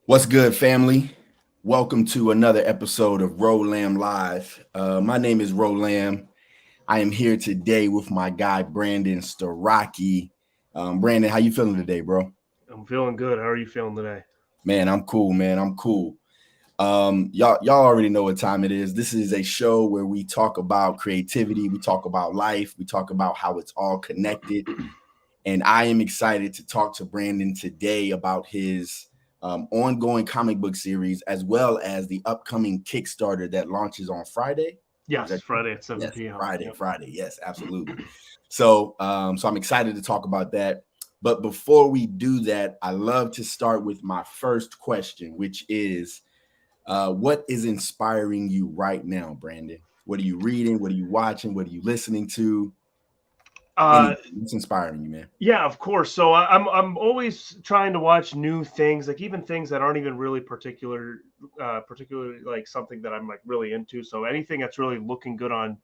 What's good, family? Welcome to another episode of Rolam Live. My name is Rolam. I am here today with my guy Brandon Starocci. Brandon, how you feeling today, bro? I'm feeling good. How are you feeling today? Man, I'm cool, man. I'm cool. Y'all already know what time it is. This is a show where we talk about creativity, we talk about life, we talk about how it's all connected. And I am excited to talk to Brandon today about his ongoing comic book series, as well as the upcoming Kickstarter that launches on Friday. Is Yes, that true? Friday at 7 Yes, p.m. Friday, Yep. Friday. Yes, absolutely. So I'm excited to talk about that. But before we do that, I love to start with my first question, which is, what is inspiring you right now, Brandon? What are you reading? What are you watching? What are you listening to? Uh, Anything? What's inspiring you, man? yeah, of course. So I'm always trying to watch new things, like even things that aren't even really particularly like something that I'm like really into. So anything that's really looking good on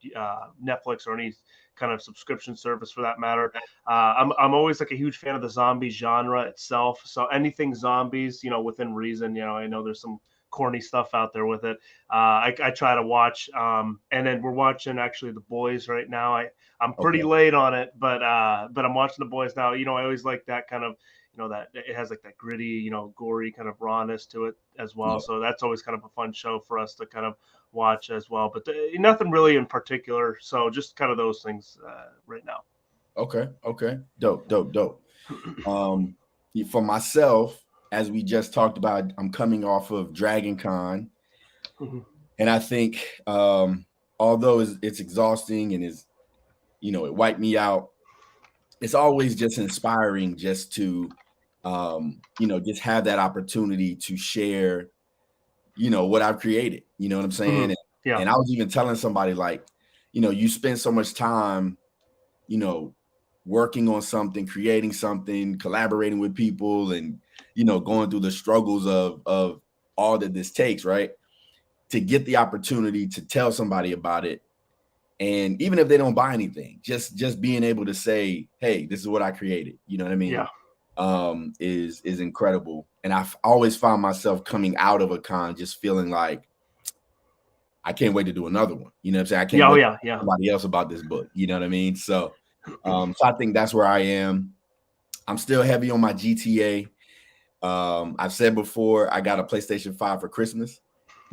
Netflix or any kind of subscription service for that matter. I'm always like a huge fan of the zombie genre itself. So anything zombies, within reason. I know there's some corny stuff out there with it. I try to watch, and then we're watching actually The Boys right now. I'm pretty Okay. late on it, but I'm watching The Boys now. I always like that kind of that it has like that gritty, gory kind of rawness to it as well. Yeah. So that's always kind of a fun show for us to kind of watch as well. But nothing really in particular. So just kind of those things right now. Okay. Okay. Dope. Dope. Dope. Um, for myself, as we just talked about, I'm coming off of Dragon Con, Mhm. and I think, although it's exhausting and it wiped me out, it's always just inspiring just to, just have that opportunity to share, what I've created. You know what I'm saying? Mhm. And, Yeah. and I was even telling somebody like, you spend so much time you know, working on something, creating something, collaborating with people, and going through the struggles of all that this takes, right? To get the opportunity to tell somebody about it, and even if they don't buy anything, just being able to say, "Hey, this is what I created." You know what I mean? Yeah. Is incredible, and I've always found myself coming out of a con just feeling like I can't wait to do another one. You know what I'm saying? I can't Yeah. Oh wait to yeah. tell Yeah. somebody else about this book. You know what I mean? So I think that's where I am. I'm still heavy on my GTA. I've said before, I got a PlayStation 5 for Christmas,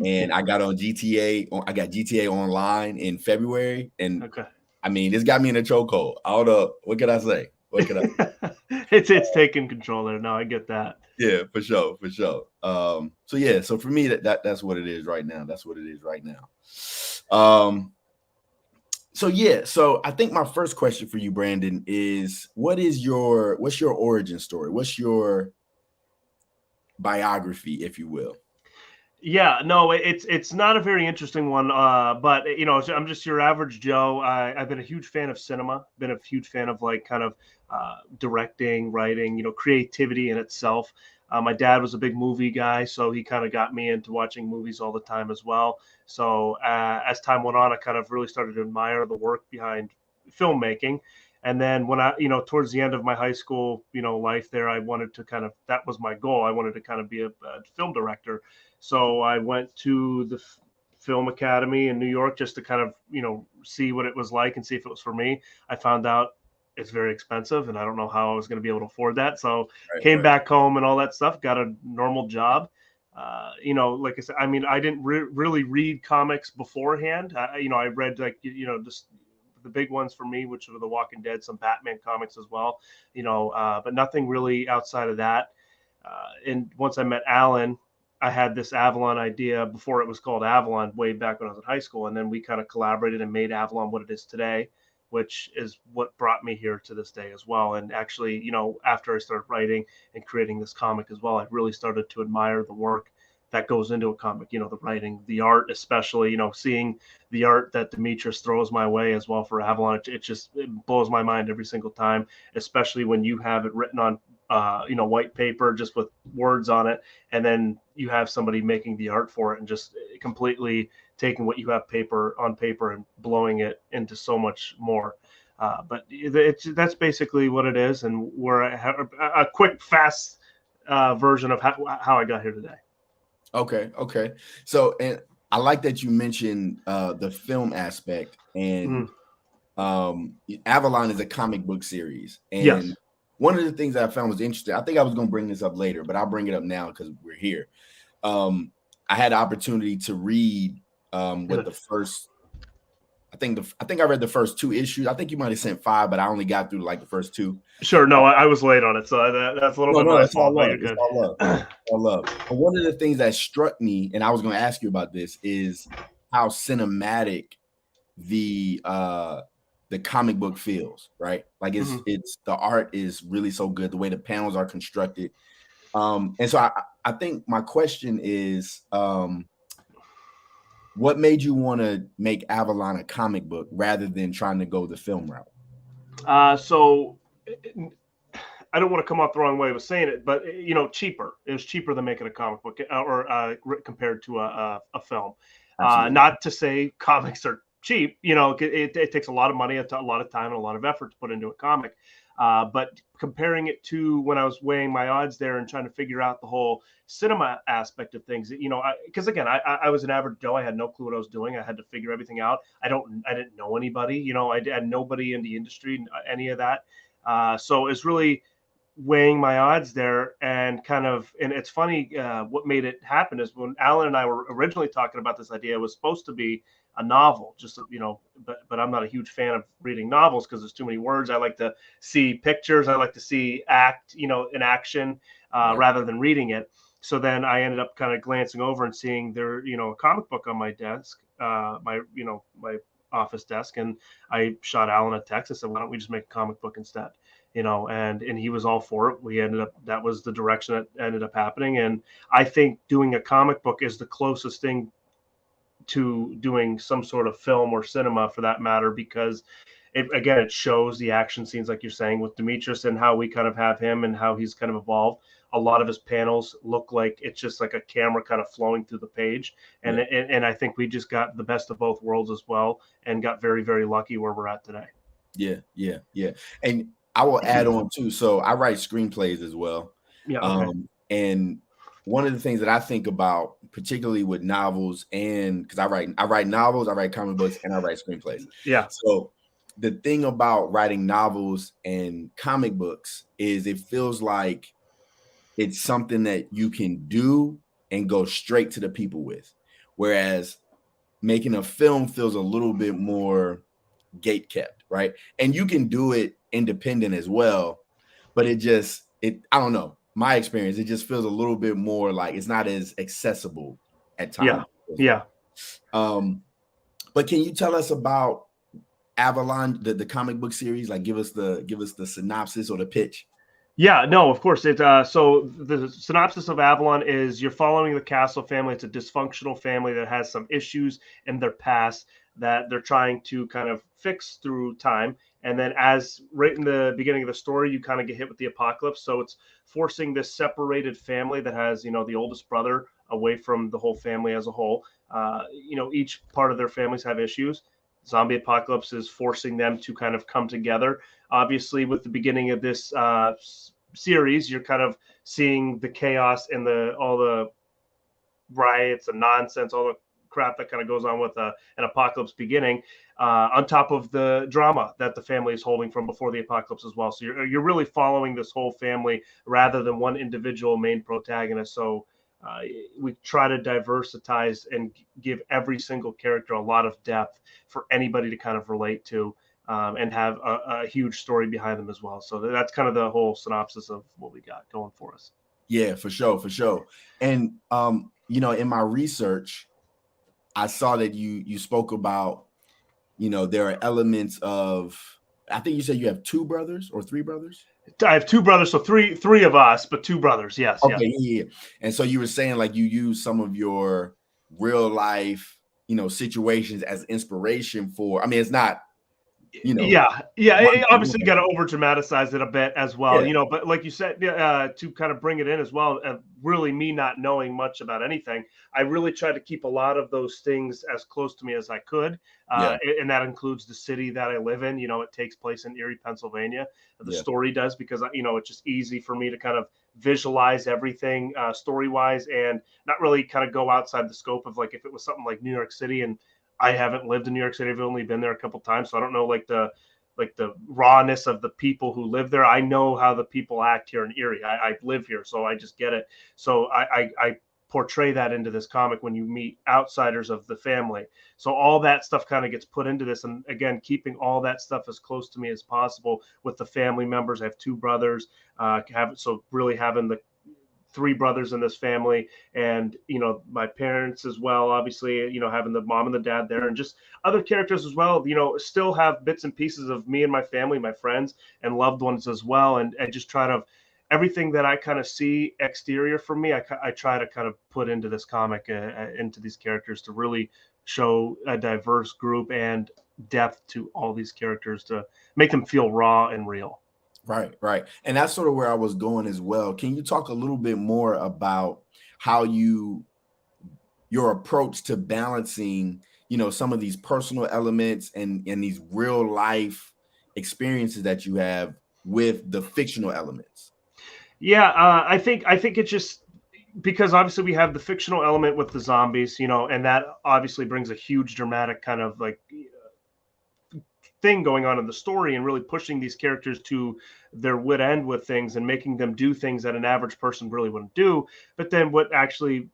and I got on GTA. I got GTA Online in February, and Okay. I mean, this got me in a chokehold. I don't know. What can I say? What can I? it's taking control there. No, I get that. Yeah, for sure, for sure. So yeah, so for me, that's what it is right now. That's what it is right now. Um, so yeah, so I think my first question for you, Brandon, is what's your origin story? What's your biography, if you will? Yeah, no, it's not a very interesting one, but I'm just your average Joe. I've been a huge fan of cinema, been a huge fan of like kind of directing, writing, creativity in itself. My dad was a big movie guy, so he kind of got me into watching movies all the time as well. So as time went on, I kind of really started to admire the work behind filmmaking. And then when towards the end of my high school, life there, I wanted to kind of, that was my goal. I wanted to kind of be a film director, so I went to the Film Academy in New York just to kind of, see what it was like and see if it was for me. I found out it's very expensive and I don't know how I was going to be able to afford that. So Right, came right. back home and all that stuff, got a normal job. Like I said, I mean, I didn't really read comics beforehand. I read like, just the big ones for me, which were The Walking Dead, some Batman comics as well, but nothing really outside of that. And once I met Alan, I had this Avalon idea before it was called Avalon way back when I was in high school. And then we kind of collaborated and made Avalon what it is today, which is what brought me here to this day as well. And actually, after I started writing and creating this comic as well, I really started to admire the work that goes into a comic, the writing, the art, especially, seeing the art that Demetrius throws my way as well for Avalon. It blows my mind every single time, especially when you have it written on white paper just with words on it, and then you have somebody making the art for it and just completely taking what you have paper on paper and blowing it into so much more. But that's basically what it is, and we're a quick, fast version of how I got here today. Okay, okay. So, and I like that you mentioned the film aspect, and Mm. Avalon is a comic book series. And Yes. one of the things that I found was interesting, I think I was going to bring this up later, but I'll bring it up now because we're here. I had the opportunity to read what Good. the first, I think I read the first two issues. I think you might have sent five, but I only got through like the first two. Sure. Uh, No, I was late on it, so that's a little no, bit no, my it's all fault. But love. you're It's good. all love. All love. But one of the things that struck me, and I was going to ask you about this, is how cinematic the comic book feels, right? Like Mhm. it's the art is really so good, the way the panels are constructed. And so I think my question is, what made you want to make Avalon a comic book rather than trying to go the film route? So I don't want to come off the wrong way with saying it, but cheaper. It was cheaper than making a comic book or compared to a film. Absolutely. Not to say comics are cheap. It takes a lot of money, a lot of time, and a lot of effort to put into a comic. But comparing it to when I was weighing my odds there and trying to figure out the whole cinema aspect of things, because again, I was an average Joe. I had no clue what I was doing. I had to figure everything out. I didn't know anybody. I had nobody in the industry, any of that. So it's really weighing my odds there and it's funny, what made it happen is when Alan and I were originally talking about this idea, it was supposed to be a novel, just but I'm not a huge fan of reading novels because there's too many words. I like to see pictures, I like to see act, in action, Right. rather than reading it. So then I ended up kind of glancing over and seeing there, a comic book on my desk, my office desk, and I shot Alan a text. I said, why don't we just make a comic book instead? And he was all for it. That was the direction that ended up happening. And I think doing a comic book is the closest thing to doing some sort of film or cinema for that matter, because it shows the action scenes, like you're saying, with Demetrius and how we kind of have him and how he's kind of evolved. A lot of his panels look like it's just like a camera kind of flowing through the page. And, Yeah. and I think we just got the best of both worlds as well and got very, very lucky where we're at today. Yeah. Yeah. Yeah. And I will add on too. So I write screenplays as well. Yeah. Okay. And one of the things that I think about, particularly with novels, and because I write novels, I write comic books, and I write screenplays. Yeah. So the thing about writing novels and comic books is it feels like it's something that you can do and go straight to the people with. Whereas making a film feels a little bit more gate kept, right? And you can do it independent as well, but I don't know. My experience, it just feels a little bit more like it's not as accessible at Yeah. times. Yeah. But can you tell us about Avalon, the comic book series? Like give us the synopsis or the pitch. Yeah, no, of course. So the synopsis of Avalon is you're following the Castle family. It's a dysfunctional family that has some issues in their past that they're trying to kind of fix through time. And then, as right in the beginning of the story, you kind of get hit with the apocalypse. So it's forcing this separated family that has, the oldest brother away from the whole family as a whole. Each part of their families have issues. Zombie apocalypse is forcing them to kind of come together. Obviously, with the beginning of this series, you're kind of seeing the chaos and all the riots and nonsense, all the crap that kind of goes on with an apocalypse beginning, on top of the drama that the family is holding from before the apocalypse as well. So you're really following this whole family rather than one individual main protagonist. So uh, we try to diversitize and give every single character a lot of depth for anybody to kind of relate to, and have a huge story behind them as well. So that's kind of the whole synopsis of what we got going for us. Yeah, for sure, for sure. And in my research, I saw that you spoke about, there are elements of, I think you said you have two brothers or three brothers. I have two brothers, so three of us, but two brothers. Yes, yeah. Okay, yeah. And so you were saying like you use some of your real life, situations as inspiration for. I mean, it's not, Yeah. one for Obviously, you one. got to over dramatize it a bit as well, Yeah, But like you said, to kind of bring it in as well, really me not knowing much about anything, I really tried to keep a lot of those things as close to me as I could, yeah, and that includes the city that I live in. It takes place in Erie, Pennsylvania. The yeah, story does because it's just easy for me to kind of visualize everything story wise, and not really kind of go outside the scope of like if it was something like New York City, and I haven't lived in New York City. I've only been there a couple times, so I don't know like the rawness of the people who live there. I know how the people act here in Erie. I live here, so I just get it. So I portray that into this comic when you meet outsiders of the family. So all that stuff kind of gets put into this. And again, keeping all that stuff as close to me as possible with the family members. I have two brothers, so really having the three brothers in this family, and my parents as well, obviously, having the mom and the dad there, and just other characters as well, still have bits and pieces of me and my family, my friends and loved ones as well, and just try to everything that I kind of see exterior for me, I try to kind of put into this comic, into these characters, to really show a diverse group and depth to all these characters, to make them feel raw and real. Right, right. And that's sort of where I was going as well. Can you talk a little bit more about how your approach to balancing, some of these personal elements and these real life experiences that you have with the fictional elements? Yeah, I think it's just because obviously we have the fictional element with the zombies, and that obviously brings a huge dramatic kind of like thing going on in the story, and really pushing these characters to their wit end with things and making them do things that an average person really wouldn't do. But then what actually,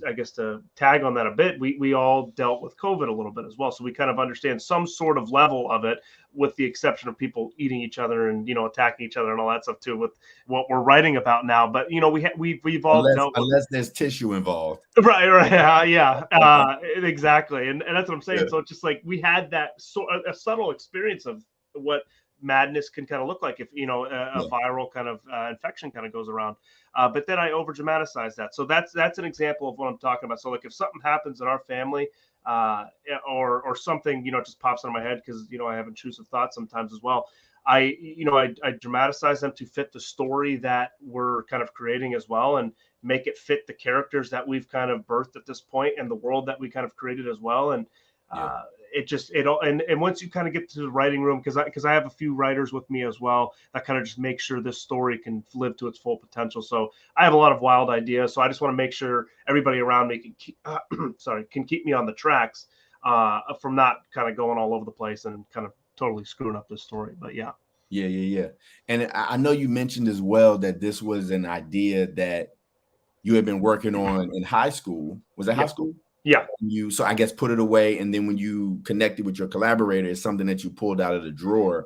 I guess to tag on that a bit, we all dealt with COVID a little bit as well. So we kind of understand some sort of level of it, with the exception of people eating each other and, attacking each other and all that stuff too, with what we're writing about now. But, we've all Unless dealt with. unless there's tissue involved. Right, yeah, exactly, and that's what I'm saying. Yeah, So it's just like we had that a subtle experience of what madness can kind of look like if a yeah, viral kind of infection kind of goes around. But then I over dramatize that. So that's an example of what I'm talking about. So like if something happens in our family, or something just pops in my head, because I have intrusive thoughts sometimes as well. I dramatize them to fit the story that we're kind of creating as well, and make it fit the characters that we've kind of birthed at this point, and the world that we kind of created as well. And yeah, it all, and once you kind of get to the writing room, because I have a few writers with me as well, that kind of just make sure this story can live to its full potential. So I have a lot of wild ideas, so I just want to make sure everybody around me can keep, can keep me on the tracks, from not kind of going all over the place and kind of totally screwing up this story. But yeah. yeah. And I know you mentioned as well that this was an idea that you had been working on in high school. Was it high Yeah. school? Yeah. So I guess put it away, and then when you connected with your collaborator, it's something that you pulled out of the drawer.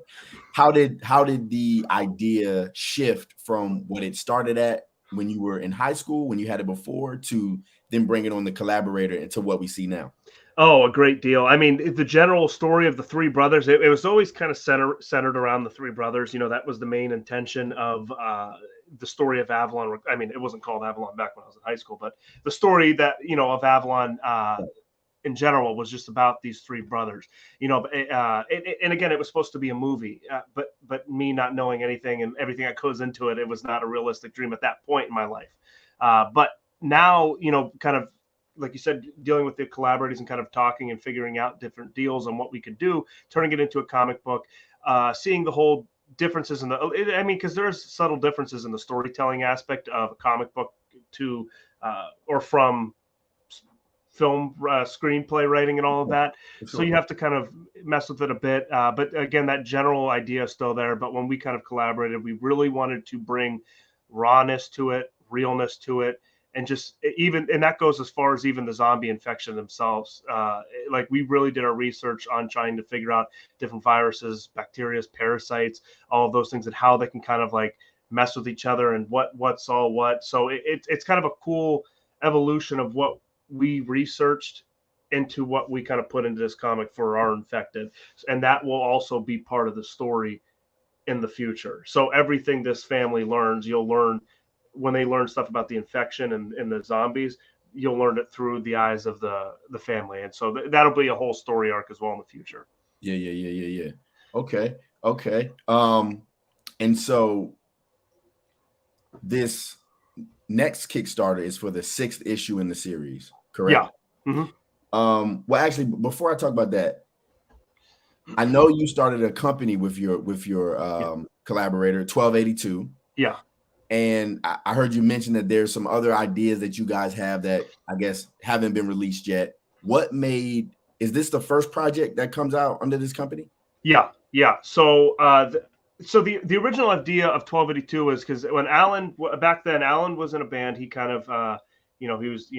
How did the idea shift from what it started at when you were in high school, when you had it before, to then bring it on the collaborator into what we see now? Oh, a great deal. I mean, the general story of the three brothers, it was always kind of centered around the three brothers. That was the main intention of the story of Avalon. I mean, it wasn't called Avalon back when I was in high school, but the story that, of Avalon in general was just about these three brothers. And again, it was supposed to be a movie, but me not knowing anything and everything that goes into it, it was not a realistic dream at that point in my life. But now, kind of like you said, dealing with the collaborators and kind of talking and figuring out different deals on what we could do, turning it into a comic book, seeing the whole differences in because there's subtle differences in the storytelling aspect of a comic book to, or from film screenplay writing and all of that. So you have to kind of mess with it a bit. But again, that general idea is still there. But when we kind of collaborated, we really wanted to bring rawness to it, realness to it, and just and that goes as far as even the zombie infection themselves. Like we really did our research on trying to figure out different viruses, bacteria, parasites, all of those things, and how they can kind of like mess with each other, and what's all what. So it's kind of a cool evolution of what we researched into what we kind of put into this comic for our infected, and that will also be part of the story in the future. So everything this family learns, you'll learn when they learn stuff about the infection and the zombies, you'll learn it through the eyes of the family. And so that'll be a whole story arc as well in the future. Yeah. Okay. And so this next Kickstarter is for the 6th issue in the series, correct? Yeah. Mm-hmm. Well, actually, before I talk about that, I know you started a company with your collaborator, 1282. Yeah. And I heard you mention that there's some other ideas that you guys have that I guess haven't been released yet. What made is this the first project that comes out under this company? Yeah, yeah. So, so the original idea of 1282 was because when back then Alan was in a band, he kind of, he was,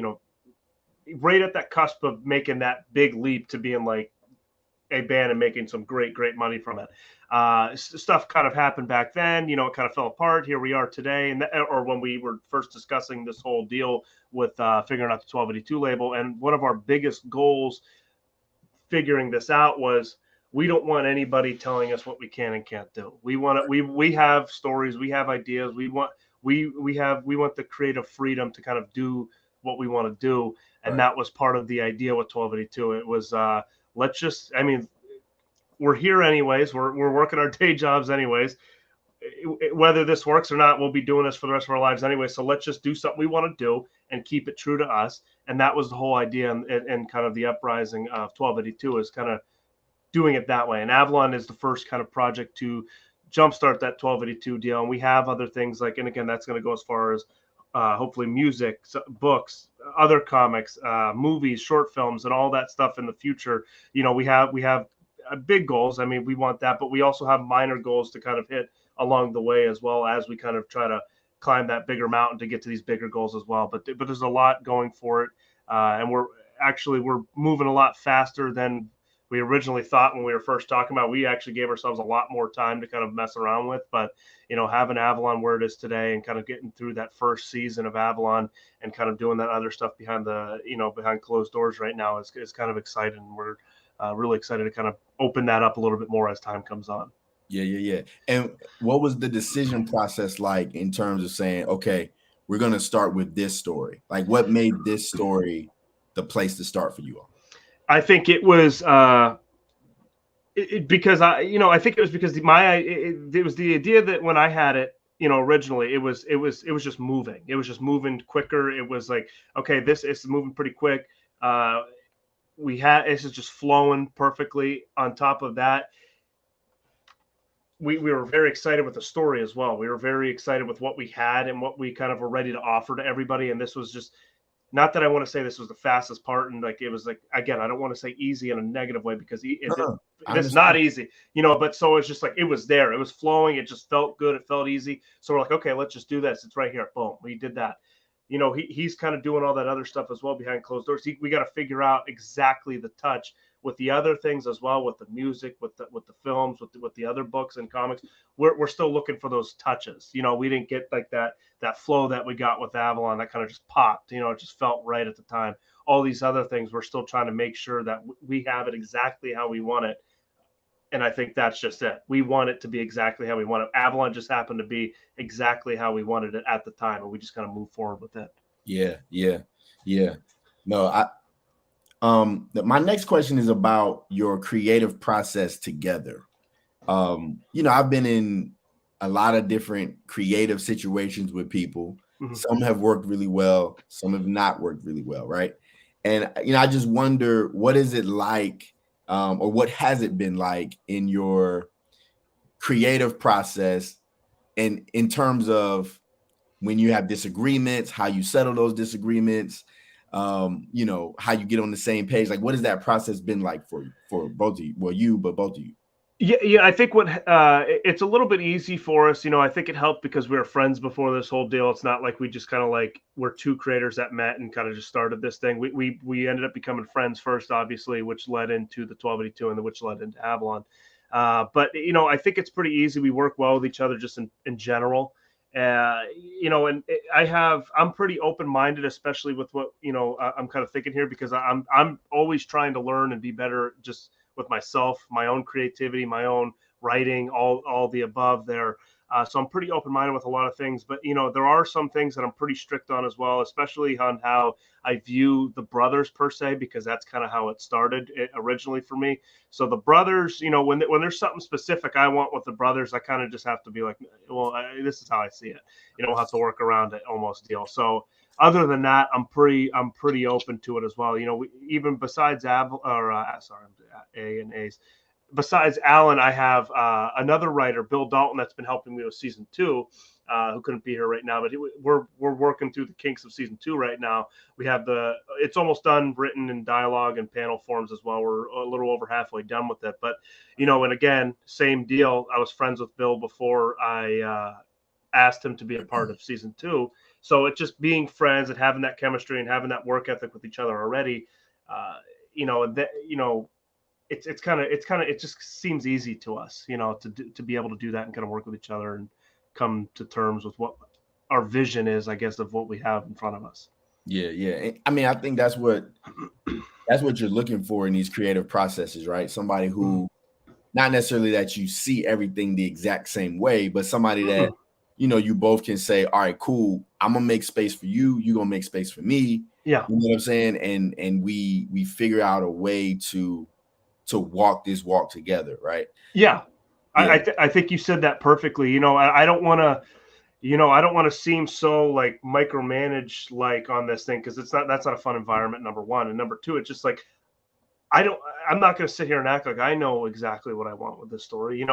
right at that cusp of making that big leap to being like a band and making some great money from it. Stuff kind of happened back then. It kind of fell apart. Here we are today, or when we were first discussing this whole deal with figuring out the 1282 label. And one of our biggest goals figuring this out was we don't want anybody telling us what we can and can't do. We want to, we have stories, we have ideas, we want the creative freedom to kind of do what we want to do, and Right. that was part of the idea with 1282. It was let's just, I mean, we're here anyways. We're working our day jobs anyways. Whether this works or not, we'll be doing this for the rest of our lives anyway. So let's just do something we want to do and keep it true to us. And that was the whole idea, and kind of the uprising of 1282 is kind of doing it that way. And Avalon is the first kind of project to jumpstart that 1282 deal. And we have other things like, and again, that's going to go as far as hopefully music, books, other comics, movies, short films, and all that stuff in the future. We have big goals. I mean, we want that, but we also have minor goals to kind of hit along the way as well as we kind of try to climb that bigger mountain to get to these bigger goals as well. But there's a lot going for it, and we're moving a lot faster than we originally thought when we were first talking about. We actually gave ourselves a lot more time to kind of mess around with, but having Avalon where it is today and kind of getting through that first season of Avalon and kind of doing that other stuff behind closed doors right now is kind of exciting. We're really excited to kind of open that up a little bit more as time comes on. Yeah. And what was the decision process like in terms of saying, okay, we're going to start with this story? Like, what made this story the place to start for you all? I think it was because I think it was because it was the idea that when I had it, originally it was just moving. It was just moving quicker. It was like, okay, this is moving pretty quick. This is just flowing perfectly. On top of that, we were very excited with the story as well. We were very excited with what we had and what we kind of were ready to offer to everybody. And this was just, not that I want to say this was the fastest part, and like it was like, again, I don't want to say easy in a negative way because I it's not understand. easy, but so it's just like it was there, it was flowing, it just felt good, it felt easy. So we're like, okay, let's just do this. It's right here. Boom, we did that. He's kind of doing all that other stuff as well behind closed doors. We got to figure out exactly the touch with the other things as well, with the music, with the films, with the other books and comics. We're still looking for those touches. We didn't get like that flow that we got with Avalon that kind of just popped. It just felt right at the time. All these other things, we're still trying to make sure that we have it exactly how we want it. And I think that's just it. We want it to be exactly how we want it. Avalon just happened to be exactly how we wanted it at the time, and we just kind of move forward with it. Yeah. No, my next question is about your creative process together. I've been in a lot of different creative situations with people. Mm-hmm. Some have worked really well, some have not worked really well, right? And I just wonder, what is it like, or what has it been like in your creative process, and in terms of when you have disagreements, how you settle those disagreements, how you get on the same page. Like, what has that process been like for both of you? Well, but both of you. Yeah. I think it's a little bit easy for us. I think it helped because we were friends before this whole deal. It's not like we just kind of like we're two creators that met and kind of just started this thing. We ended up becoming friends first, obviously, which led into the 1282 and which led into Avalon. But I think it's pretty easy. We work well with each other just in general. And I'm pretty open minded, especially with what I'm kind of thinking here, because I'm always trying to learn and be better just with myself, my own creativity, my own writing, all the above there. So I'm pretty open minded with a lot of things, but there are some things that I'm pretty strict on as well, especially on how I view the brothers per se, because that's kind of how it started originally for me. So the brothers, when there's something specific I want with the brothers, I kind of just have to be like, well, this is how I see it. We'll have to work around it almost deal. So other than that, I'm pretty open to it as well. Even besides A and A's, besides Alan, I have another writer, Bill Dalton, that's been helping me with season 2. who couldn't be here right now, but we're working through the kinks of season 2 right now. We have it's almost done, written in dialogue and panel forms as well. We're a little over halfway done with it, but and again, same deal. I was friends with Bill before I asked him to be a part of season 2. So it's just being friends and having that chemistry and having that work ethic with each other already. Uh, and it just seems easy to us, to be able to do that and kind of work with each other and come to terms with what our vision is, I guess, of what we have in front of us. Yeah. I mean, I think that's what you're looking for in these creative processes, right? Somebody who, not necessarily that you see everything the exact same way, but somebody that, you both can say, all right, cool, I'm gonna make space for you, you're gonna make space for me. Yeah. You know what I'm saying? And we figure out a way to walk this walk together, right? Yeah. I think you said that perfectly. I don't want to, I don't want to seem so like micromanaged like on this thing, because that's not a fun environment, number one. And number two, it's just like, I'm not going to sit here and act like I know exactly what I want with this story.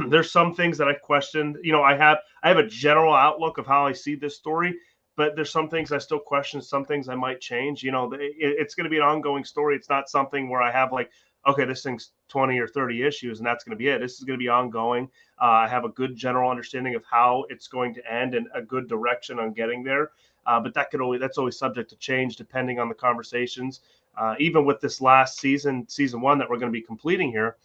There's some things that I questioned. I have a general outlook of how I see this story, but there's some things I still question. Some things I might change. It's going to be an ongoing story. It's not something where I have like, okay, this thing's 20 or 30 issues and that's going to be it. This is going to be ongoing. I have a good general understanding of how it's going to end and a good direction on getting there. But that's always subject to change depending on the conversations. Even with this last season 1 that we're going to be completing here,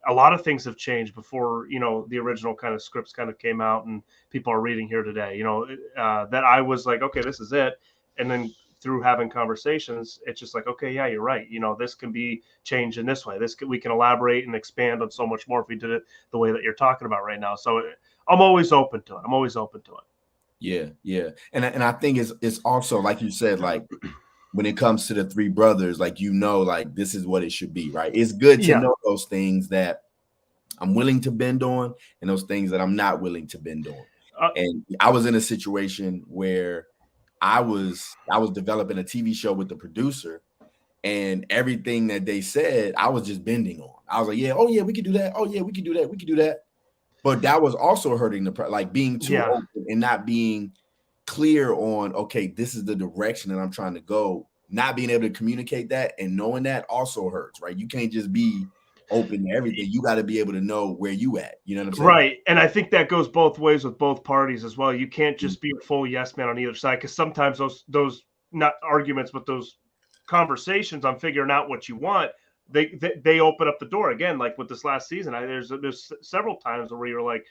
a lot of things have changed before the original kind of scripts kind of came out and people are reading here today. That I was like, okay, this is it, and then through having conversations, it's just like, okay, yeah, you're right. This can be changed in this way. We can elaborate and expand on so much more if we did it the way that you're talking about right now. So I'm always open to it. Yeah. And I think it's also, like you said, like when it comes to the three brothers, like, like this is what it should be, right? It's good to know those things that I'm willing to bend on and those things that I'm not willing to bend on. And I was in a situation where I was developing a TV show with the producer, and everything that they said, I was just bending on. I was like, yeah, oh yeah, we could do that. Oh yeah, we could do that. We could do that. But that was also hurting like being too open and not being clear on, okay, this is the direction that I'm trying to go. Not being able to communicate that and knowing that also hurts, right? You can't just be open to everything. You got to be able to know where you at. You know what I'm saying? Right. And I think that goes both ways with both parties as well. You can't just be a full yes man on either side, because sometimes those not arguments, but those conversations on figuring out what you want, they open up the door again. Like with this last season, there's several times where you're like,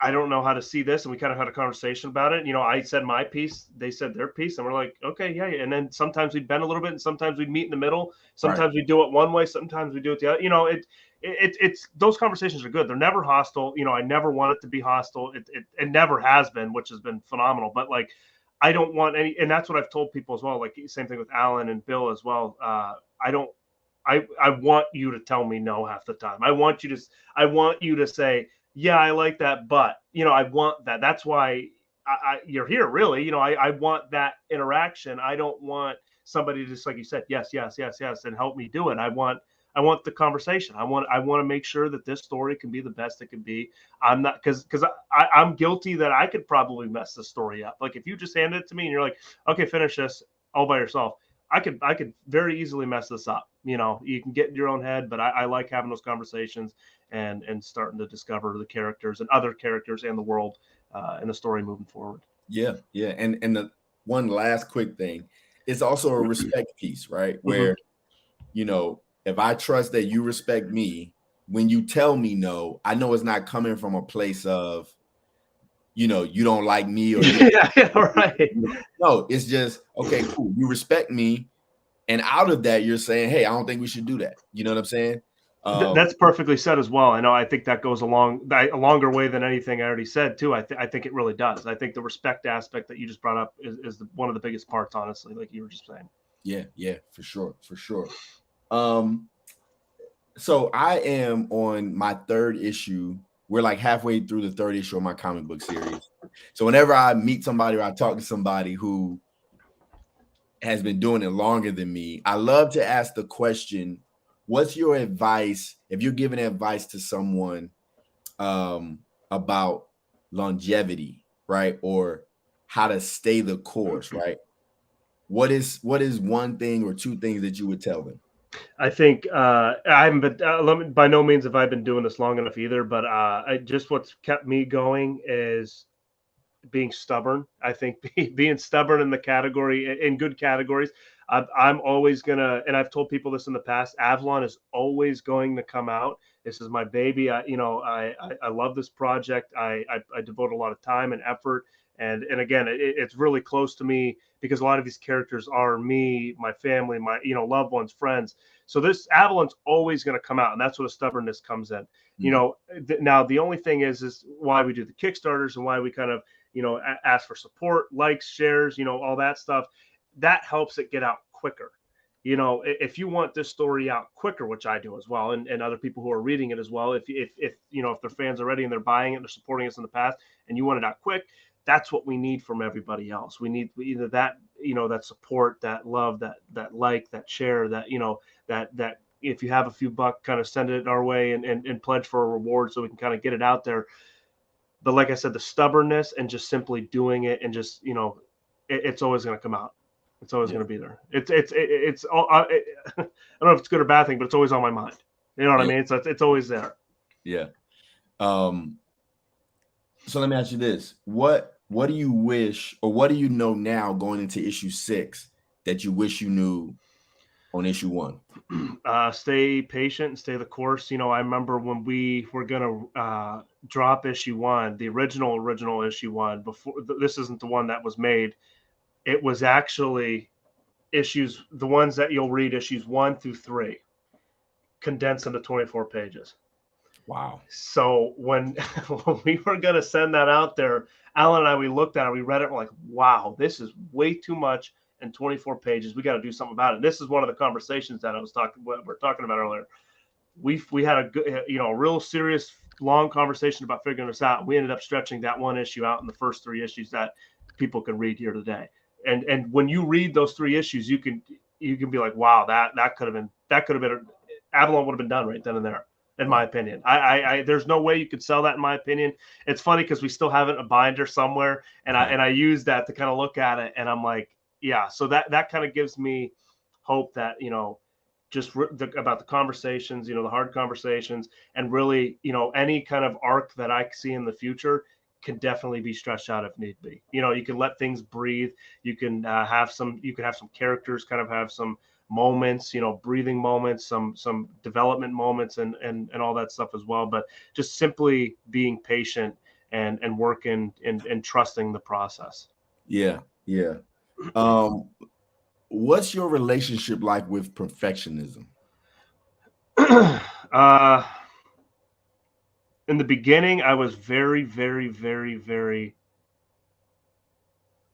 I don't know how to see this. And we kind of had a conversation about it. I said my piece, they said their piece, and we're like, okay, yeah. And then sometimes we'd bend a little bit, and sometimes we'd meet in the middle. Sometimes we do it one way, sometimes we do it the other. It's those conversations are good. They're never hostile. I never want it to be hostile. It never has been, which has been phenomenal. But like, I don't want any, and that's what I've told people as well. Like same thing with Alan and Bill as well. I want you to tell me no half the time. I want you to say, yeah, I like that, but I want that. That's why you're here, really. I want that interaction. I don't want somebody just, like you said, yes, and help me do it. I want the conversation. I want to make sure that this story can be the best it can be. I'm not, because I'm guilty that I could probably mess the story up. Like if you just hand it to me and you're like, okay, finish this all by yourself, I could very easily mess this up. You can get in your own head, but I like having those conversations and starting to discover the characters and other characters and the world and the story moving forward. Yeah. And the one last quick thing, it's also a respect piece, right? Where, if I trust that you respect me, when you tell me no, I know it's not coming from a place of, you don't like me or right. No, it's just, okay, cool. You respect me. And out of that, you're saying, hey, I don't think we should do that. You know what I'm saying? That's perfectly said as well. I think that goes a longer way than anything I already said too. I think it really does. I think the respect aspect that you just brought up is one of the biggest parts, honestly, like you were just saying. Yeah, for sure. So I am on my third issue. We're like halfway through the third issue of my comic book series. So whenever I meet somebody or I talk to somebody who has been doing it longer than me, I love to ask the question, what's your advice if you're giving advice to someone about longevity, right? Or how to stay the course, right? What is one thing or two things that you would tell them? I think I haven't been by no means have I been doing this long enough either, but just what's kept me going is being stubborn. I think being stubborn in the category in good categories. I'm always gonna, and I've told people this in the past. Avalon is always going to come out. This is my baby. I love this project. I devote a lot of time and effort, and again, it's really close to me because a lot of these characters are me, my family, my loved ones, friends. So this Avalon's always going to come out, and that's where the stubbornness comes in. Mm, Now the only thing is why we do the Kickstarters and why we kind of ask for support, likes, shares, all that stuff. That helps it get out quicker. If you want this story out quicker, which I do as well, and other people who are reading it as well, if they're fans already and they're buying it and they're supporting us in the past, and you want it out quick, that's what we need from everybody else. We need either that, that support, that love, that like, that share, that if you have a few bucks, kind of send it our way and pledge for a reward so we can kind of get it out there. But like I said, the stubbornness and just simply doing it and just it's always going to come out. It's always yeah, going to be there. It's all. I don't know if it's good or bad thing, but it's always on my mind. You know what I yeah, mean? It's always there. yeah. Um, so let me ask you this: what do you wish, or what do you know now going into issue 6 that you wish you knew on issue 1? Stay patient and stay the course. I remember when we were gonna drop issue 1, the original issue 1. Before this isn't the one that was made. It was actually the ones that you'll read, issues 1 through 3, condensed into 24 pages. Wow. So when, when we were going to send that out there, Alan and I, we looked at it, we read it, we're like, wow, this is way too much in 24 pages. We got to do something about it. This is one of the conversations that we're talking about earlier. We had a good, a real serious, long conversation about figuring this out. We ended up stretching that one issue out in the first 3 issues that people can read here today. And when you read those 3 issues, you can be like, wow, that could have been Avalon would have been done right then and there, in Yeah. my opinion. I there's no way you could sell that, in my opinion. It's funny because we still have it in a binder somewhere, and I use that to kind of look at it, and I'm like, yeah. So that kind of gives me hope that just about the conversations, the hard conversations, and really, any kind of arc that I see in the future can definitely be stretched out if need be. You can let things breathe. You can have some characters kind of have some moments, breathing moments, some development moments, and all that stuff as well. But just simply being patient and working and trusting the process. Yeah, yeah. Um, what's your relationship like with perfectionism? uh, in the beginning, I was very, very, very, very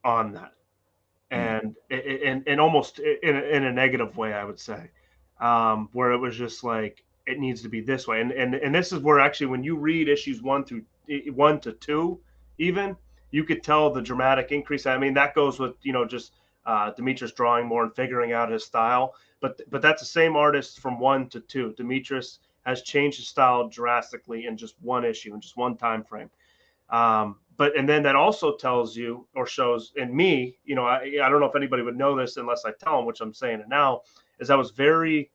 on that, Mm, and almost in a negative way, I would say, where it was just like it needs to be this way, and this is where actually when you read issues 1 to 2, even you could tell the dramatic increase. I mean, that goes with just Demetrius drawing more and figuring out his style, but that's the same artist from 1 to 2. Demetrius has changed his style drastically in just one issue, in just one time frame. But and then that also tells you or shows in me, I don't know if anybody would know this unless I tell them, which I'm saying it now, is I was very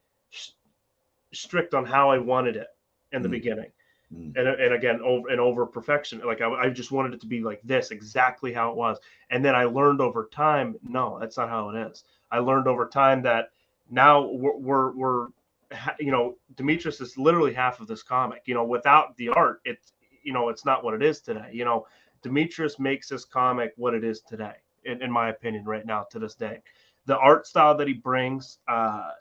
strict on how I wanted it in the mm, beginning. mm. And again, over perfection. Like I just wanted it to be like this, exactly how it was. And then I learned over time, no, that's not how it is. I learned over time that now we're Demetrius is literally half of this comic. Without the art, it's not what it is today. Demetrius makes this comic what it is today, in my opinion, right now to this day. The art style that he brings, the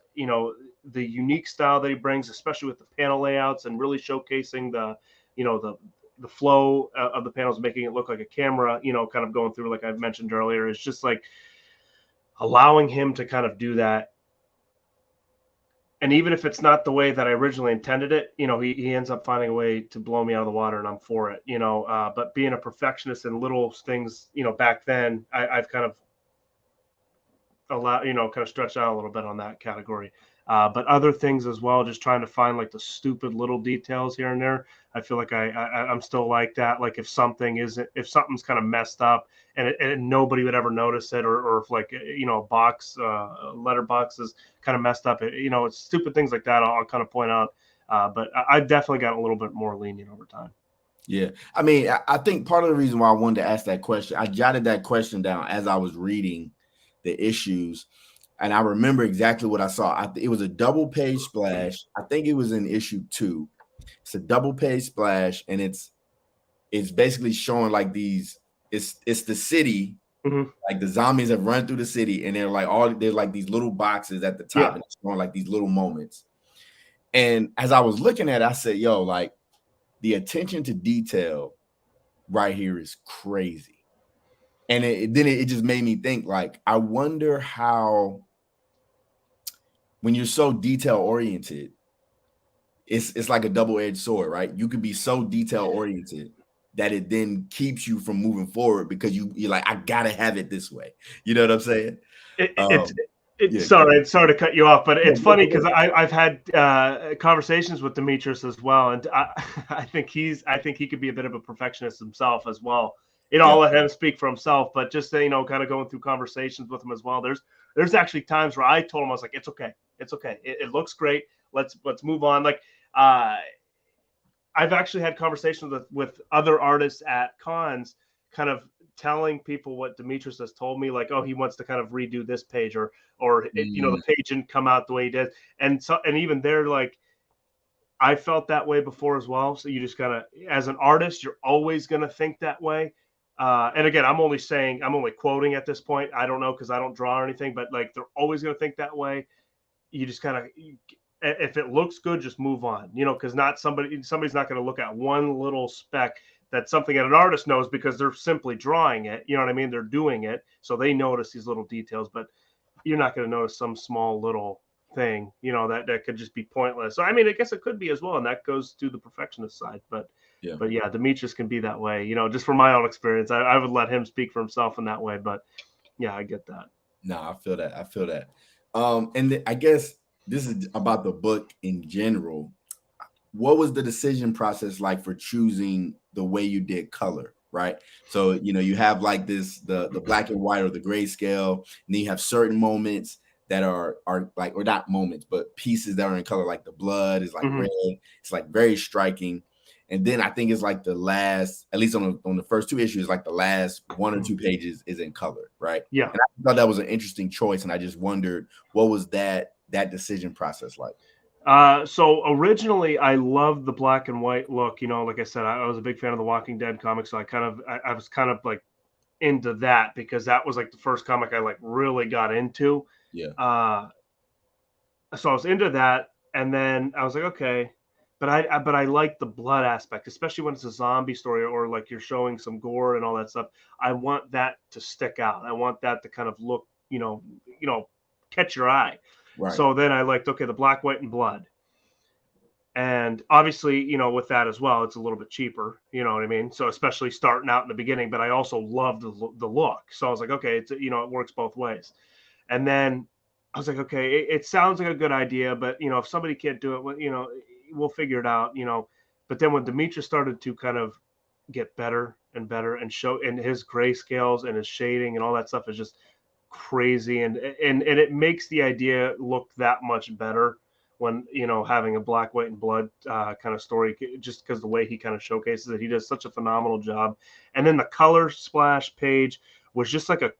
unique style that he brings, especially with the panel layouts and really showcasing the flow of the panels, making it look like a camera, kind of going through, like I mentioned earlier, is just like allowing him to kind of do that. And even if it's not the way that I originally intended it, he ends up finding a way to blow me out of the water, and I'm for it. But being a perfectionist in little things, back then, I've kind of kind of stretched out a little bit on that category. But other things as well, just trying to find like the stupid little details here and there. I feel like I'm still like that. Like if something's kind of messed up and nobody would ever notice it, or if like a box letter box is kind of messed up, it's stupid things like that. I'll kind of point out. But I've definitely gotten a little bit more lenient over time. Yeah. I mean, I think part of the reason why I wanted to ask that question, I jotted that question down as I was reading the issues, and I remember exactly what I saw. It was a double page splash. I think it was in issue 2. It's a double page splash, and it's basically showing like these. It's the city. Mm-hmm. Like the zombies have run through the city, and they're like these little boxes at the top, Yeah. and it's showing like these little moments. And as I was looking at it, I said, "Yo, like the attention to detail right here is crazy." And then it just made me think, like, I wonder how, when you're so detail oriented, it's like a double-edged sword, right? You could be so detail oriented that it then keeps you from moving forward because you're like, I gotta have it this way. You know what I'm saying? It, it, Um, yeah, go ahead. sorry to cut you off, but No, it's go funny ahead. because I've had conversations with Demetrius as well, and I think he could be a bit of a perfectionist himself as well. Yeah. I'll let him speak for himself, but just kind of going through conversations with him as well. There's actually times where I told him, I was like, it's okay, it looks great. Let's move on. Like uh, I've actually had conversations with other artists at cons, kind of telling people what Demetrius has told me, like, oh, he wants to kind of redo this page, or Mm, the page didn't come out the way he did, and even they're like, I felt that way before as well. So you just gotta, as an artist, you're always gonna think that way. And again, I'm only quoting at this point. I don't know because I don't draw or anything, but like they're always gonna think that way. You just kind of, if it looks good, just move on, because not somebody's not going to look at one little speck that's something that an artist knows because they're simply drawing it. You know what I mean? They're doing it, so they notice these little details, but you're not going to notice some small little thing, that could just be pointless. So I mean, I guess it could be as well, and that goes to the perfectionist side. But yeah. but yeah, Demetrius can be that way. Just from my own experience, I would let him speak for himself in that way. But yeah, I get that. No, I feel that. I feel that. And I guess this is about the book in general. What was the decision process like for choosing the way you did color, right? So you have like the black and white or the grayscale, and then you have certain moments that are like, or not moments, but pieces that are in color, like the blood is like Mm-hmm. red. It's like very striking. And then I think it's like the last, at least on the first 2 issues, like the last 1 or 2 pages is in color, right? Yeah. And I thought that was an interesting choice, and I just wondered, what was that decision process like? So originally, I loved the black and white look. Like I said, I was a big fan of the Walking Dead comics, so I was kind of like into that because that was like the first comic I like really got into. Yeah. Uh, so I was into that, and then I was like, okay, but I like the blood aspect, especially when it's a zombie story or like you're showing some gore and all that stuff. I want that to stick out. I want that to kind of look, catch your eye. Right. So then I liked, okay, the black, white, and blood. And obviously, with that as well, it's a little bit cheaper. You know what I mean? So especially starting out in the beginning, but I also love the look. So I was like, okay, it works both ways. And then I was like, okay, it sounds like a good idea, but if somebody can't do it, well, we'll figure it out. But then when Demetrius started to kind of get better and better and show, and his grayscales and his shading and all that stuff is just crazy, and it makes the idea look that much better when having a black, white, and blood kind of story, just because the way he kind of showcases it, he does such a phenomenal job. And then the color splash page was just like a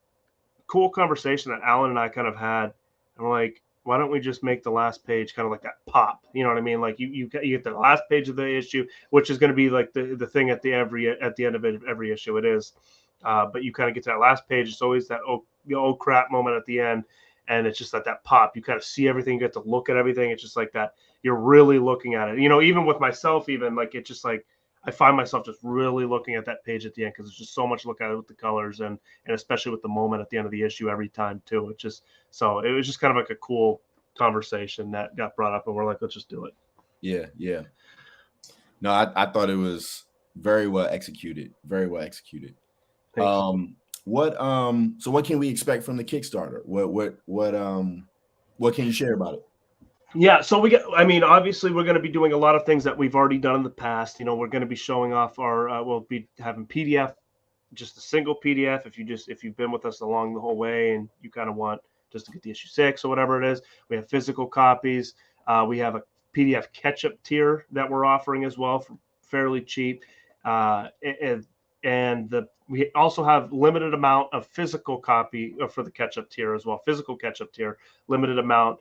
cool conversation that Alan and I kind of had. I'm like, why don't we just make the last page kind of like that pop? You know what I mean? Like you get the last page of the issue, which is going to be like the thing at the end of every issue. It is, but you kind of get to that last page. It's always that oh crap moment at the end, and it's just that pop. You kind of see everything, you get to look at everything. It's just like that. You're really looking at it. Even with myself, even like it's just like I find myself just really looking at that page at the end because there's just so much to look at it with the colors and especially with the moment at the end of the issue every time too. It was just kind of like a cool conversation that got brought up, and we're like, let's just do it. Yeah, yeah. No, I thought it was very well executed. Very well executed. Thank you. So what can we expect from the Kickstarter? What can you share about it? Yeah, so I mean, obviously, we're going to be doing a lot of things that we've already done in the past. We're going to be showing off we'll be having PDF, just a single PDF. If you've been with us along the whole way and you kind of want just to get the issue 6 or whatever it is, we have physical copies. We have a PDF catch-up tier that we're offering as well for fairly cheap. And we also have limited amount of physical copy for the catch-up tier as well. Physical catch-up tier, limited amount.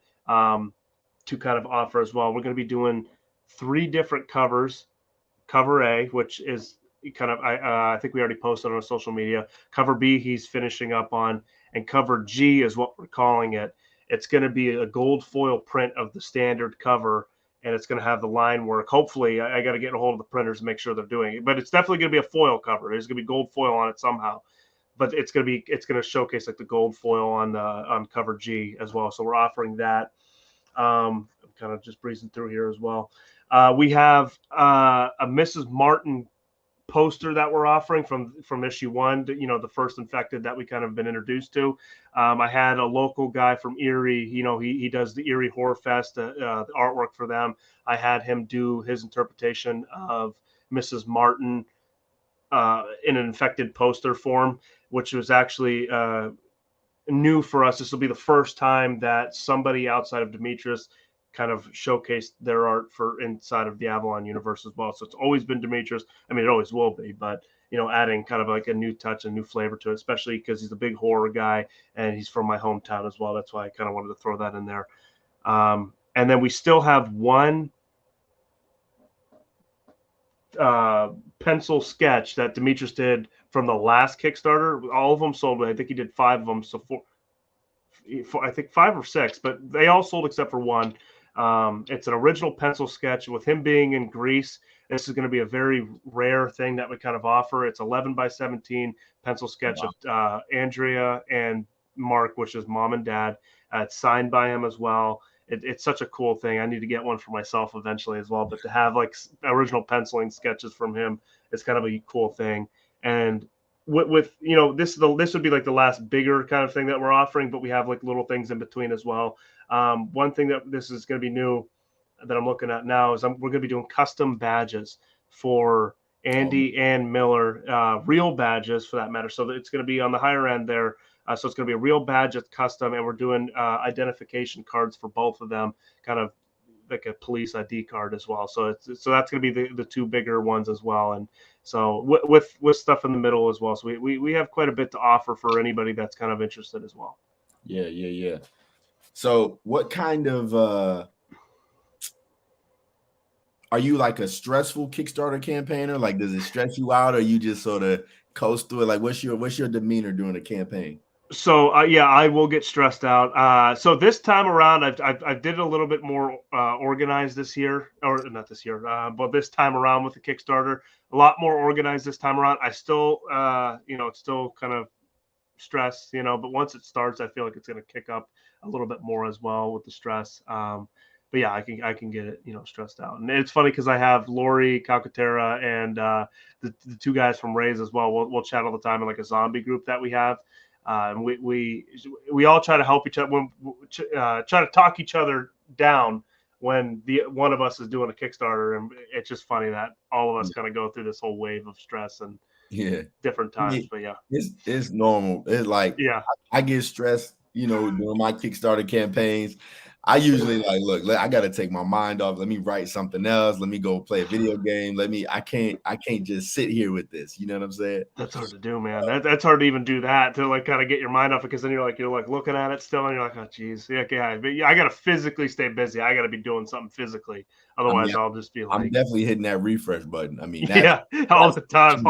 To kind of offer as well. We're going to be doing 3 different covers. Cover A, which is kind of I think we already posted on social media. Cover B, he's finishing up on, and cover G is what we're calling it. It's going to be a gold foil print of the standard cover, and it's going to have the line work. Hopefully, I got to get a hold of the printers and make sure they're doing it. But it's definitely going to be a foil cover. There's going to be gold foil on it somehow. But it's going to showcase like the gold foil on cover G as well. So we're offering that. I'm kind of just breezing through here as well. We have a Mrs. Martin poster that we're offering from issue 1, the first infected that we kind of been introduced to. I had a local guy from Erie, he does the Erie Horror Fest, the artwork for them. I had him do his interpretation of Mrs. Martin in an infected poster form, which was actually new for us. This will be the first time that somebody outside of Demetrius kind of showcased their art for inside of the Avalon universe as well. So it's always been Demetrius. I mean, it always will be, but adding kind of like a new touch, a new flavor to it, especially because he's a big horror guy and he's from my hometown as well. That's why I kind of wanted to throw that in there. And then we still have one pencil sketch that Demetrius did from the last Kickstarter. All of them sold. I think he did 5 of them. So I think 5 or 6, but they all sold except for one. It's an original pencil sketch with him being in Greece. This is going to be a very rare thing that we kind of offer. It's 11 by 17 pencil sketch of Andrea and Mark, which is mom and dad. It's signed by him as well. It's such a cool thing. I need to get one for myself eventually as well. But to have like original penciling sketches from him is kind of a cool thing. And with this would be like the last bigger kind of thing that we're offering, but we have like little things in between as well. One thing that this is going to be new that I'm looking at now is we're going to be doing custom badges for Andy and Miller, real badges for that matter. So it's going to be on the higher end there. So it's going to be a real badge that's custom, and we're doing identification cards for both of them, kind of like a police ID card as well. So that's going to be the 2 bigger ones as well. And so with stuff in the middle as well. So we have quite a bit to offer for anybody that's kind of interested as well. Yeah. So what kind of are you like a stressful Kickstarter campaigner? Like, does it stress you out, or you just sort of coast through it? Like, what's your demeanor during a campaign? So yeah, I will get stressed out. So this time around, I did it a little bit more organized this year, or not this year, but this time around with the Kickstarter, a lot more organized this time around. I still, it's still kind of stress, but once it starts, I feel like it's going to kick up a little bit more as well with the stress. But yeah, I can get it, stressed out. And it's funny because I have Lori Calcaterra and the 2 guys from Rays as well. We'll chat all the time in like a zombie group that we have. And we all try to help each other, try to talk each other down when one of us is doing a Kickstarter, and it's just funny that all of us kind of go through this whole wave of stress and different times. But yeah, it's normal. It's like yeah, I get stressed, during my Kickstarter campaigns. I usually like, look, I got to take my mind off. Let me write something else. Let me go play a video game. I can't just sit here with this. You know what I'm saying? that's hard to do, man. That's hard to even do that, to like kind of get your mind off, because then you're like looking at it still, and you're like, oh geez, yeah. But yeah, I got to physically stay busy. I got to be doing something physically. I mean, Otherwise, I'll just be I'm like, definitely hitting that refresh button. I mean, yeah, all the time.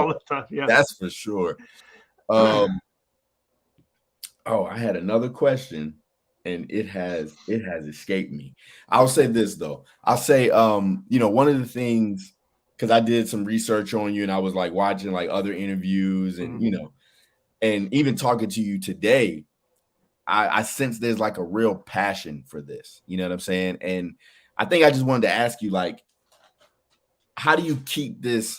Yeah. That's for sure. Oh, I had another question, and it has escaped me. I'll say this though. I'll say, one of the things, because I did some research on you, and I was like watching like other interviews, and and even talking to you today, I sense there's like a real passion for this. You know what I'm saying? And I think I just wanted to ask you, like, how do you keep this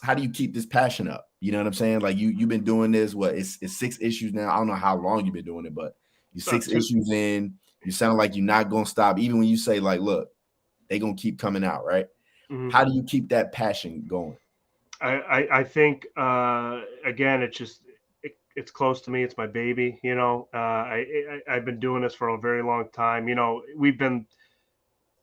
passion up? You know what I'm saying? Like, you've been doing this, what, it's 6 issues now. I don't know how long you've been doing it, but you're 6 issues in. You sound like you're not gonna stop. Even when you say, like, look, they're gonna keep coming out, right? Mhm. How do you keep that passion going? I think again, it's close to me. It's my baby. I've been doing this for a very long time. We've been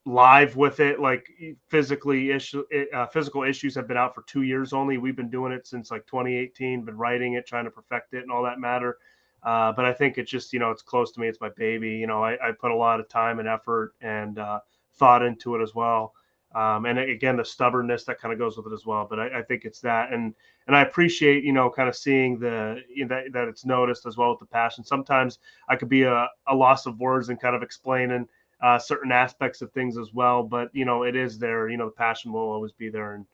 live with it, like physical issues have been out for 2 years only. We've been doing it since like 2018, been writing it, trying to perfect it and all that matter. But I think it's just, it's close to me. It's my baby. I put a lot of time and effort and thought into it as well. And again, the stubbornness that kind of goes with it as well. But I think it's that. And I appreciate, kind of seeing that it's noticed as well with the passion. Sometimes I could be a loss of words and kind of explaining certain aspects of things as well. But it is there. The passion will always be there, and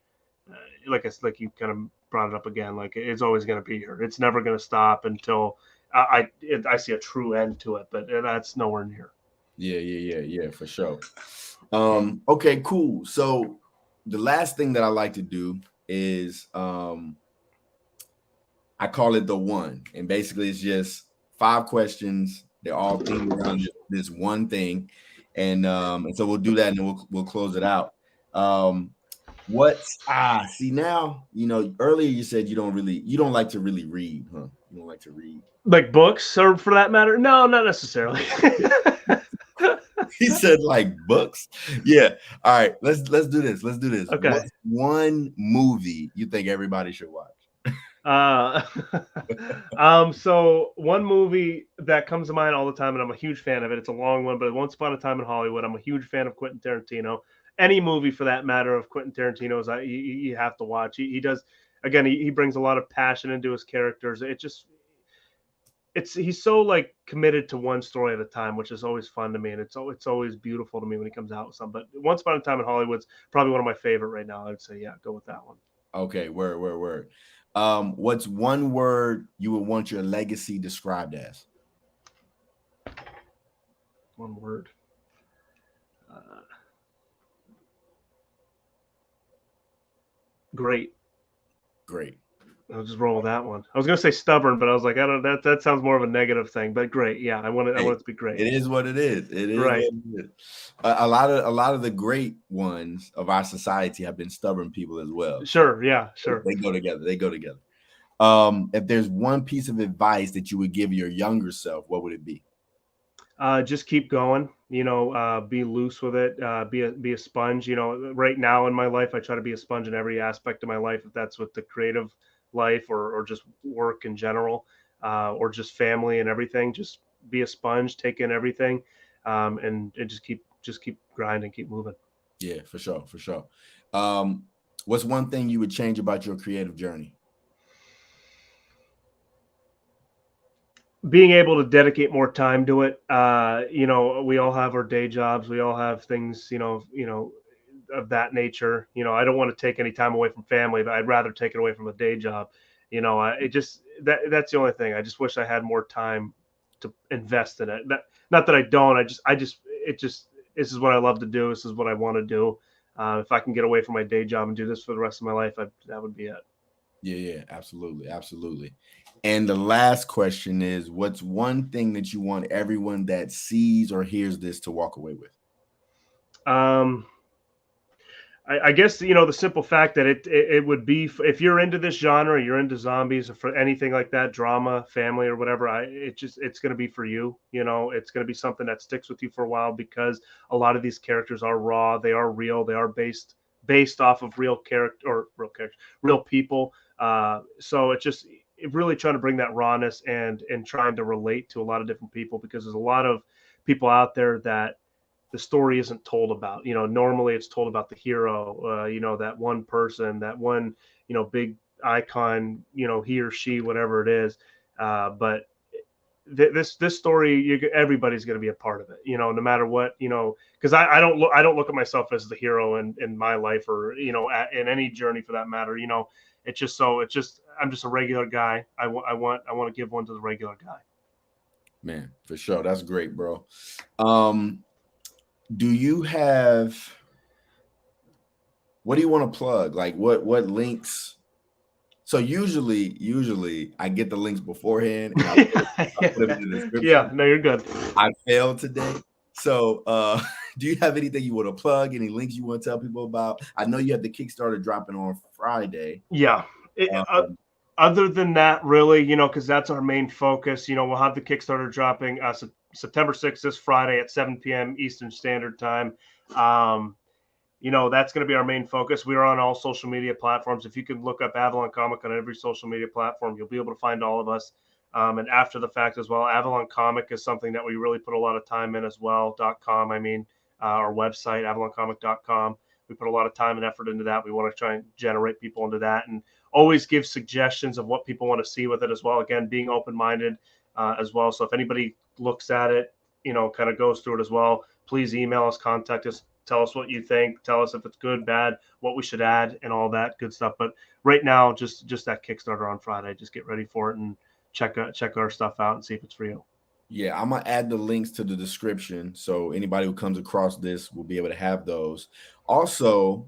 like you kind of brought it up again, like it's always going to be here. It's never going to stop until I see a true end to it. But that's nowhere near. Yeah, for sure. Okay, cool. So the last thing that I like to do is I call it the one, and basically it's just 5 questions. They're all themed around this one thing, and so we'll do that, and then we'll close it out. Um, what's see now? Earlier you said you don't like to really read, huh? You don't like to read. Like books, or for that matter, no, not necessarily. He said like books. Yeah. All right. Let's do this. Let's do this. Okay. What's one movie you think everybody should watch? Uh, so one movie that comes to mind all the time, and I'm a huge fan of it. It's a long one, but Once Upon a Time in Hollywood. I'm a huge fan of Quentin Tarantino. Any movie for that matter of Quentin Tarantino's, you have to watch. He does. Again, he brings a lot of passion into his characters. He's so like committed to one story at a time, which is always fun to me, and it's always beautiful to me when he comes out with something. But Once Upon a Time in Hollywood's probably one of my favorite right now. I'd say, yeah, go with that one. Okay, word. What's one word you would want your legacy described as? One word. Uh, Great. Great. I'll just roll with that one. I was gonna say stubborn, but I was like, I don't. That sounds more of a negative thing. But great, yeah. I Hey, want it to be great. it is what it is. It is Right. what it is. A lot of the great ones of our society have been stubborn people as well. So Sure. Yeah. Sure. they go together. They go together. If there's one piece of advice that you would give your younger self, what would it be? Just keep going. Be loose with it. Be a sponge. Right now in my life, I try to be a sponge in every aspect of my life. If that's with the creative life or just work in general, or just family and everything, just be a sponge, take in everything, and just keep grinding, keep moving. Yeah, for sure, for sure. Um, what's one thing you would change about your creative journey? Being able to dedicate more time to it. We all have our day jobs. We all have things, of that nature. I don't want to take any time away from family, but I'd rather take it away from a day job. It just that's the only thing. I just wish I had more time to invest in it. Not that I don't. This is what I love to do. This is what I want to do. If I can get away from my day job and do this for the rest of my life, that would be it. Yeah, absolutely. And the last question is, what's one thing that you want everyone that sees or hears this to walk away with? Um, I guess the simple fact that it would be, if you're into this genre, you're into zombies or for anything like that, drama, family, or whatever. It's going to be for you. It's going to be something that sticks with you for a while because a lot of these characters are raw, they are real, they are based off of real people. So it really trying to bring that rawness and trying to relate to a lot of different people, because there's a lot of people out there that the story isn't told about. Normally it's told about the hero, that one person, that one, big icon, he or she, whatever it is. But this story, everybody's going to be a part of it, no matter what, because I don't look at myself as the hero in my life, or, in any journey for that matter. I'm just a regular guy. I want to give one to the regular guy. Man, for sure. That's great, bro. Do you have what do you want to plug? Like what links? So usually I get the links beforehand and I put them in the Yeah, description. no, you're good. I failed today. So do you have anything you want to plug? Any links you want to tell people about? I know you have the Kickstarter dropping on Friday. Yeah. Um, Other than that, really, because that's our main focus. We'll have the Kickstarter dropping September 6th, this Friday at 7 p.m. Eastern Standard Time. Um, that's going to be our main focus. We are on all social media platforms. If you can look up Avalon Comic on every social media platform, you'll be able to find all of us. And after the fact as well, Avalon Comic is something that we really put a lot of time in as well. .com, I mean, our website, avaloncomic.com. We put a lot of time and effort into that. We want to try and generate people into that and always give suggestions of what people want to see with it as well. Again, being open-minded as well. So if anybody looks at it, kind of goes through it as well, please email us, contact us, tell us what you think, tell us if it's good, bad, what we should add, and all that good stuff. But right now, just that Kickstarter on Friday. Just get ready for it and check our stuff out and see if it's for you. yeah, I'm gonna add the links to the description so anybody who comes across this will be able to have those. Also,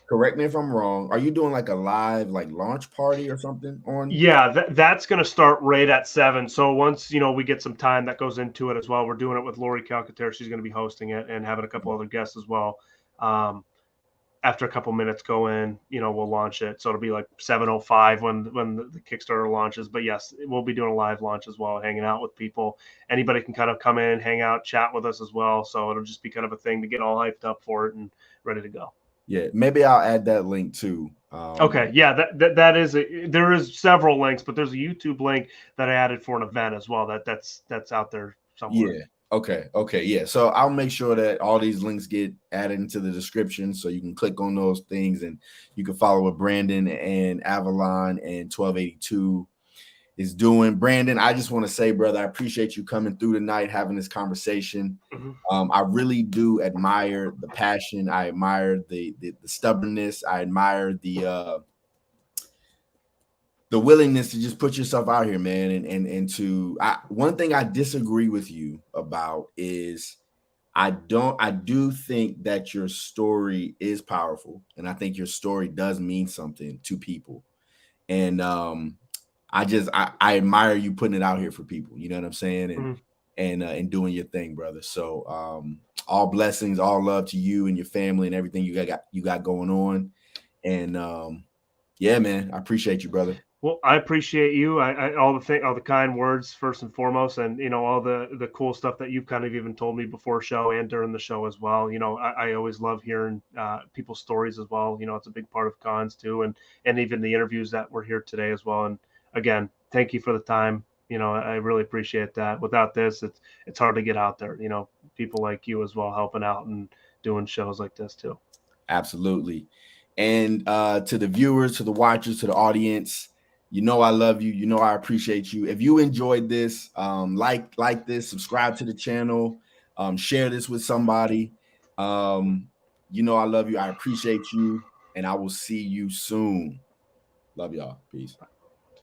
correct me if I'm wrong. Are you doing like a live like launch party or something on? Yeah, that's going to start right at 7. So once we get some time that goes into it as well. We're doing it with Lori Calcaterra. She's going to be hosting it and having a couple other guests as well. After a couple minutes go in, we'll launch it. So it'll be like 7:05 when the Kickstarter launches. But yes, we'll be doing a live launch as well, hanging out with people. Anybody can kind of come in, hang out, chat with us as well. So it'll just be kind of a thing to get all hyped up for it and ready to go. Yeah, maybe I'll add that link too. Okay, yeah, that is there is several links, but there's a YouTube link that I added for an event as well. That's out there somewhere. Yeah. Okay. Yeah. So I'll make sure that all these links get added into the description so you can click on those things and you can follow what Brandon and Avalon and 1282 is doing. Brandon, I just want to say, brother, I appreciate you coming through tonight, having this conversation. I really do admire the passion. I admire the stubbornness. I admire the willingness to just put yourself out here, man. One thing I disagree with you about is I do think that your story is powerful, and I think your story does mean something to people. And I admire you putting it out here for people. You know what I'm saying? And doing your thing, brother. So all blessings, all love to you and your family and everything you got going on. And yeah, man, I appreciate you, brother. Well, I appreciate you. All the kind words first and foremost, and all the cool stuff that you've kind of even told me before show and during the show as well. I always love hearing people's stories as well. It's a big part of cons too, and even the interviews that were here today as well. And again, thank you for the time. I really appreciate that. Without this, it's hard to get out there. People like you as well helping out and doing shows like this too. Absolutely. And to the viewers, to the watchers, to the audience, I love you. I appreciate you. If you enjoyed this, like this, subscribe to the channel, share this with somebody. I love you. I appreciate you. And I will see you soon. Love y'all. Peace.